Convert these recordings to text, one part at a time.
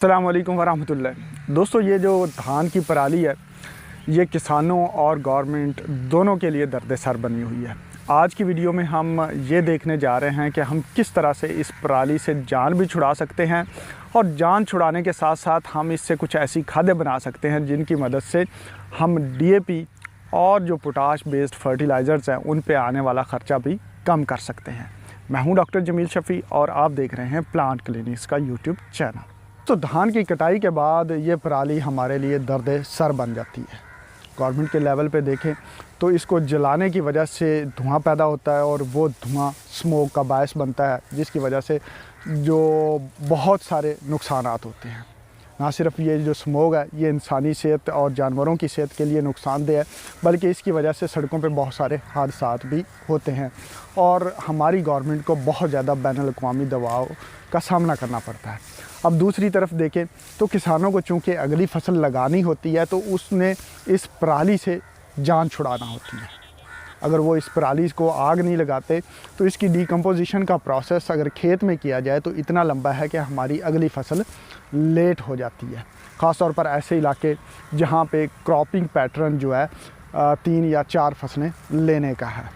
अस्सलाम वालेकुम वरहमतुल्लाह। दोस्तों, ये जो धान की पराली है ये किसानों और गवर्नमेंट दोनों के लिए दर्द सर बनी हुई है। आज की वीडियो में हम ये देखने जा रहे हैं कि हम किस तरह से इस पराली से जान भी छुड़ा सकते हैं और जान छुड़ाने के साथ साथ हम इससे कुछ ऐसी खादें बना सकते हैं जिनकी मदद से हम DAP और जो पोटाश बेस्ड फर्टिलाइज़र्स हैं उन पे आने वाला ख़र्चा भी कम कर सकते हैं। मैं हूं डॉक्टर जमील शफ़ी और आप देख रहे हैं प्लांट क्लिनिक्स का यूट्यूब चैनल। तो धान की कटाई के बाद ये पराली हमारे लिए दर्द सर बन जाती है। गवर्नमेंट के लेवल पे देखें तो इसको जलाने की वजह से धुआं पैदा होता है और वो धुआं स्मोक का बायस बनता है, जिसकी वजह से जो बहुत सारे नुकसानात होते हैं। ना सिर्फ ये जो स्मोक है ये इंसानी सेहत और जानवरों की सेहत के लिए नुकसानदेह है, बल्कि इसकी वजह से सड़कों पे बहुत सारे हादसात भी होते हैं और हमारी गवर्नमेंट को बहुत ज़्यादा बैनुल-अक़वामी दबाव का सामना करना पड़ता है। अब दूसरी तरफ देखें तो किसानों को चूँकि अगली फसल लगानी होती है तो उसने इस पराली से जान छुड़ाना होती है। अगर वो इस पराली को आग नहीं लगाते तो इसकी डिकम्पोजिशन का प्रोसेस अगर खेत में किया जाए तो इतना लंबा है कि हमारी अगली फसल लेट हो जाती है। ख़ास तौर पर ऐसे इलाके जहाँ पे क्रॉपिंग पैटर्न जो है 3 या 4 फसलें लेने का है।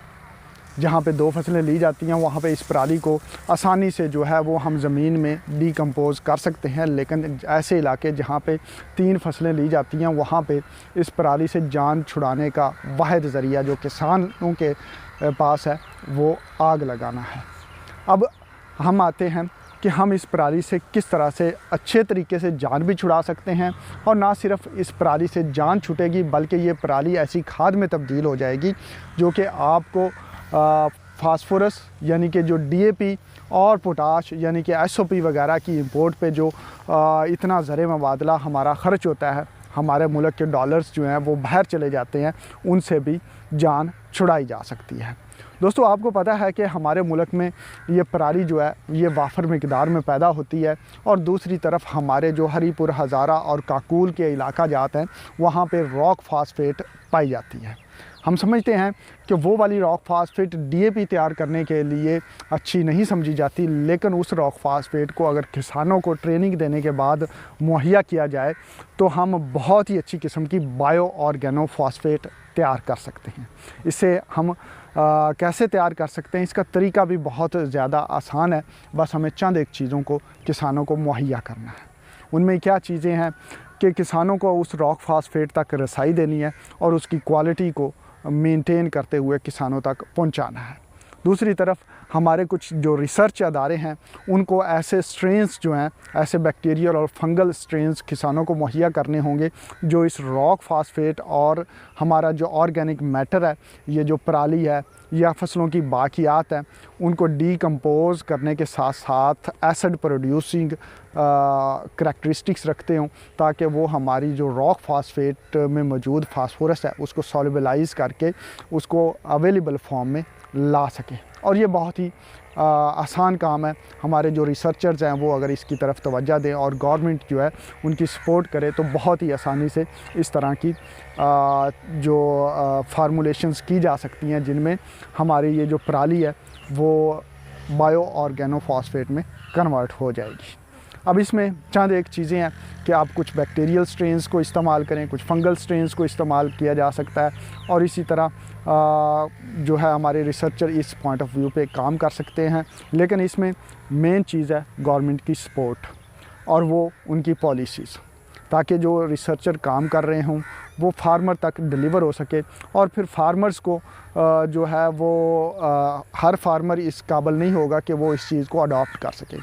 जहाँ पे 2 फसलें ली जाती हैं वहाँ पे इस पराली को आसानी से जो है वो हम ज़मीन में डिकम्पोज़ कर सकते हैं, लेकिन ऐसे इलाके जहाँ पे 3 फसलें ली जाती हैं वहाँ पे इस पराली से जान छुड़ाने का वाहिद ज़रिया जो किसानों के पास है वो आग लगाना है। अब हम आते हैं कि हम इस पराली से किस तरह से अच्छे तरीके से जान भी छुड़ा सकते हैं, और ना सिर्फ इस पराली से जान छुटेगी बल्कि ये पराली ऐसी खाद में तब्दील हो जाएगी जो कि आपको फास्फोरस यानी कि जो DAP और पोटाश यानी कि SOP वगैरह की इंपोर्ट पे जो इतना ज़र मुबादला हमारा ख़र्च होता है, हमारे मुल्क के डॉलर्स जो हैं वो बाहर चले जाते हैं, उनसे भी जान छुड़ाई जा सकती है। दोस्तों, आपको पता है कि हमारे मुल्क में ये पराली जो है ये वाफर मिकदार में पैदा होती है और दूसरी तरफ हमारे जो हरीपुर, हज़ारा और काकूल के इलाका जाते हैं वहाँ पे रॉक फास्फेट पाई जाती है। हम समझते हैं कि वो वाली रॉक फास्फेट DAP तैयार करने के लिए अच्छी नहीं समझी जाती, लेकिन उस रॉक फास्फेट को अगर किसानों को ट्रेनिंग देने के बाद मुहैया किया जाए तो हम बहुत ही अच्छी किस्म की बायो ऑर्गेनो फास्फेट तैयार कर सकते हैं। इसे हम कैसे तैयार कर सकते हैं, इसका तरीका भी बहुत ज़्यादा आसान है। बस हमें चंद एक चीज़ों को किसानों को मुहैया करना है। उनमें क्या चीज़ें हैं कि किसानों को उस रॉक फास्फेट तक रसाई देनी है और उसकी क्वालिटी को मेंटेन करते हुए किसानों तक पहुंचाना है। दूसरी तरफ हमारे कुछ जो रिसर्च अदारे हैं उनको ऐसे स्ट्रेन्स जो हैं, ऐसे बैक्टीरियल और फंगल स्ट्रेन्स किसानों को मुहैया करने होंगे जो इस रॉक फास्फेट और हमारा जो ऑर्गेनिक मैटर है, ये जो पराली है या फसलों की बाकियात हैं, उनको डिकम्पोज़ करने के साथ साथ एसिड प्रोड्यूसिंग करैक्टरिस्टिक्स रखते हों, ताकि वो हमारी जो रॉक फास्फेट में मौजूद फास्फोरस है उसको सॉल्युबलाइज़ करके उसको अवेलेबल फॉर्म में ला सकें। और ये बहुत ही आसान काम है। हमारे जो रिसर्चर्स हैं वो अगर इसकी तरफ तवज्जो दें और गवर्नमेंट जो है उनकी सपोर्ट करे तो बहुत ही आसानी से इस तरह की जो फार्मूलेशंस की जा सकती हैं जिनमें हमारी ये जो पराली है वो बायो ऑर्गेनो फास्फेट में कन्वर्ट हो जाएगी। अब इसमें चंद एक चीज़ें हैं कि आप कुछ बैक्टीरियल स्ट्रेन्स को इस्तेमाल करें, कुछ फंगल स्ट्रेन्स को इस्तेमाल किया जा सकता है, और इसी तरह जो है हमारे रिसर्चर इस पॉइंट ऑफ व्यू पे काम कर सकते हैं। लेकिन इसमें मेन चीज़ है गवर्नमेंट की सपोर्ट और वो उनकी पॉलिसीज़, ताकि जो रिसर्चर काम कर रहे हों वो फार्मर तक डिलीवर हो सके और फिर फार्मर्स को जो है वो हर फार्मर इस काबिल नहीं होगा कि वो इस चीज़ को अडॉप्ट कर सके,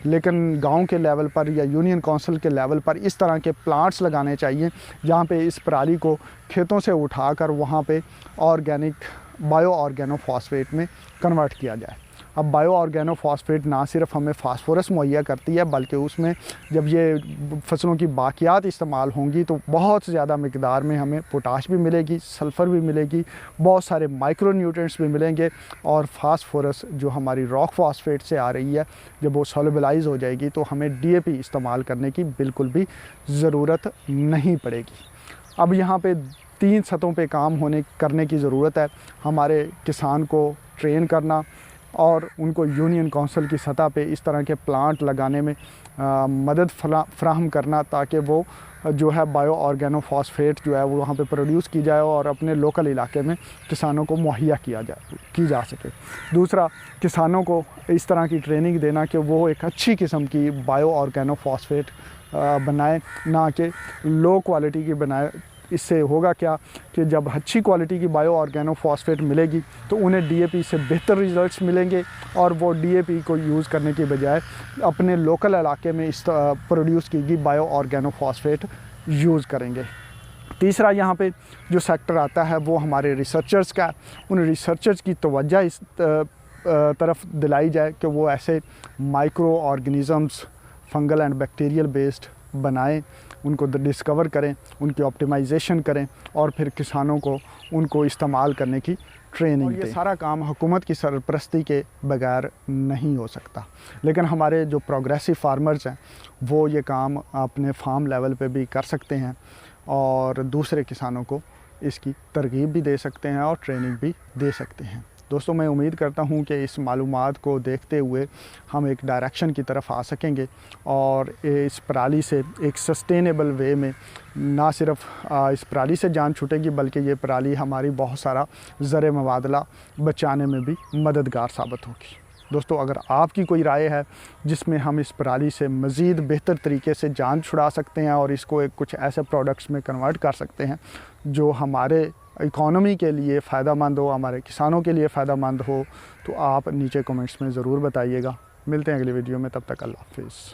लेकिन गांव के लेवल पर या यूनियन काउंसिल के लेवल पर इस तरह के प्लांट्स लगाने चाहिए जहां पे इस पराली को खेतों से उठाकर वहां पे ऑर्गेनिक बायो ऑर्गेनो फास्फेट में कन्वर्ट किया जाए। अब बायो ऑर्गेनो फास्फेट ना सिर्फ हमें फास्फोरस मुहैया करती है बल्कि उसमें जब ये फसलों की बाकियात इस्तेमाल होंगी तो बहुत ज़्यादा मिकदार में हमें पोटाश भी मिलेगी, सल्फ़र भी मिलेगी, बहुत सारे माइक्रो न्यूट्रिएंट्स भी मिलेंगे, और फास्फोरस जो हमारी रॉक फास्फेट से आ रही है जब वो सॉल्युबलाइज़ हो जाएगी तो हमें DAP इस्तेमाल करने की बिल्कुल भी ज़रूरत नहीं पड़ेगी। अब यहाँ पे 3 सतहों पे काम करने की ज़रूरत है। हमारे किसान को ट्रेन करना और उनको यूनियन काउंसिल की सतह पे इस तरह के प्लांट लगाने में मदद फराहम करना ताकि वो जो है बायो ऑर्गेनोफॉस्फेट जो है वो वहाँ पे प्रोड्यूस की जाए और अपने लोकल इलाके में किसानों को मुहैया की जा सके। दूसरा, किसानों को इस तरह की ट्रेनिंग देना कि वो एक अच्छी किस्म की बायो ऑर्गेनोफॉस्फेट बनाए, ना कि लो क्वालिटी की बनाए। इससे होगा क्या कि जब अच्छी क्वालिटी की बायो ऑर्गेनोफॉस्फेट मिलेगी तो उन्हें डीएपी से बेहतर रिजल्ट्स मिलेंगे और वो डीएपी को यूज़ करने की बजाय अपने लोकल इलाके में इस प्रोड्यूस की गई बायो ऑर्गेनोफॉस्फेट यूज़ करेंगे। तीसरा, यहाँ पे जो सेक्टर आता है वो हमारे रिसर्चर्स का है। उन रिसर्चर्स की तवज्जो इस तरफ दिलाई जाए कि वो ऐसे micro organisms fungal and bacterial based बनाएं, उनको डिस्कवर करें, उनकी ऑप्टिमाइजेशन करें और फिर किसानों को उनको इस्तेमाल करने की ट्रेनिंग दें। ये सारा काम हुकूमत की सरपरस्ती के बगैर नहीं हो सकता, लेकिन हमारे जो प्रोग्रेसिव फार्मर्स हैं वो ये काम अपने फार्म लेवल पे भी कर सकते हैं और दूसरे किसानों को इसकी तरगीब भी दे सकते हैं और ट्रेनिंग भी दे सकते हैं। दोस्तों, मैं उम्मीद करता हूँ कि इस मालूमात को देखते हुए हम एक डायरेक्शन की तरफ आ सकेंगे और इस पराली से एक सस्टेनेबल वे में ना सिर्फ इस पराली से जान छूटेगी बल्कि ये पराली हमारी बहुत सारा ज़र मुबादला बचाने में भी मददगार साबित होगी। दोस्तों, अगर आपकी कोई राय है जिसमें हम इस पराली से मज़ीद बेहतर तरीके से जान छुड़ा सकते हैं और इसको एक कुछ ऐसे प्रोडक्ट्स में कन्वर्ट कर सकते हैं जो हमारे इकॉनमी के लिए फ़ायदेमंद हो, हमारे किसानों के लिए फ़ायदेमंद हो, तो आप नीचे कमेंट्स में ज़रूर बताइएगा। मिलते हैं अगली वीडियो में, तब तक अल्लाह हाफ़िज़।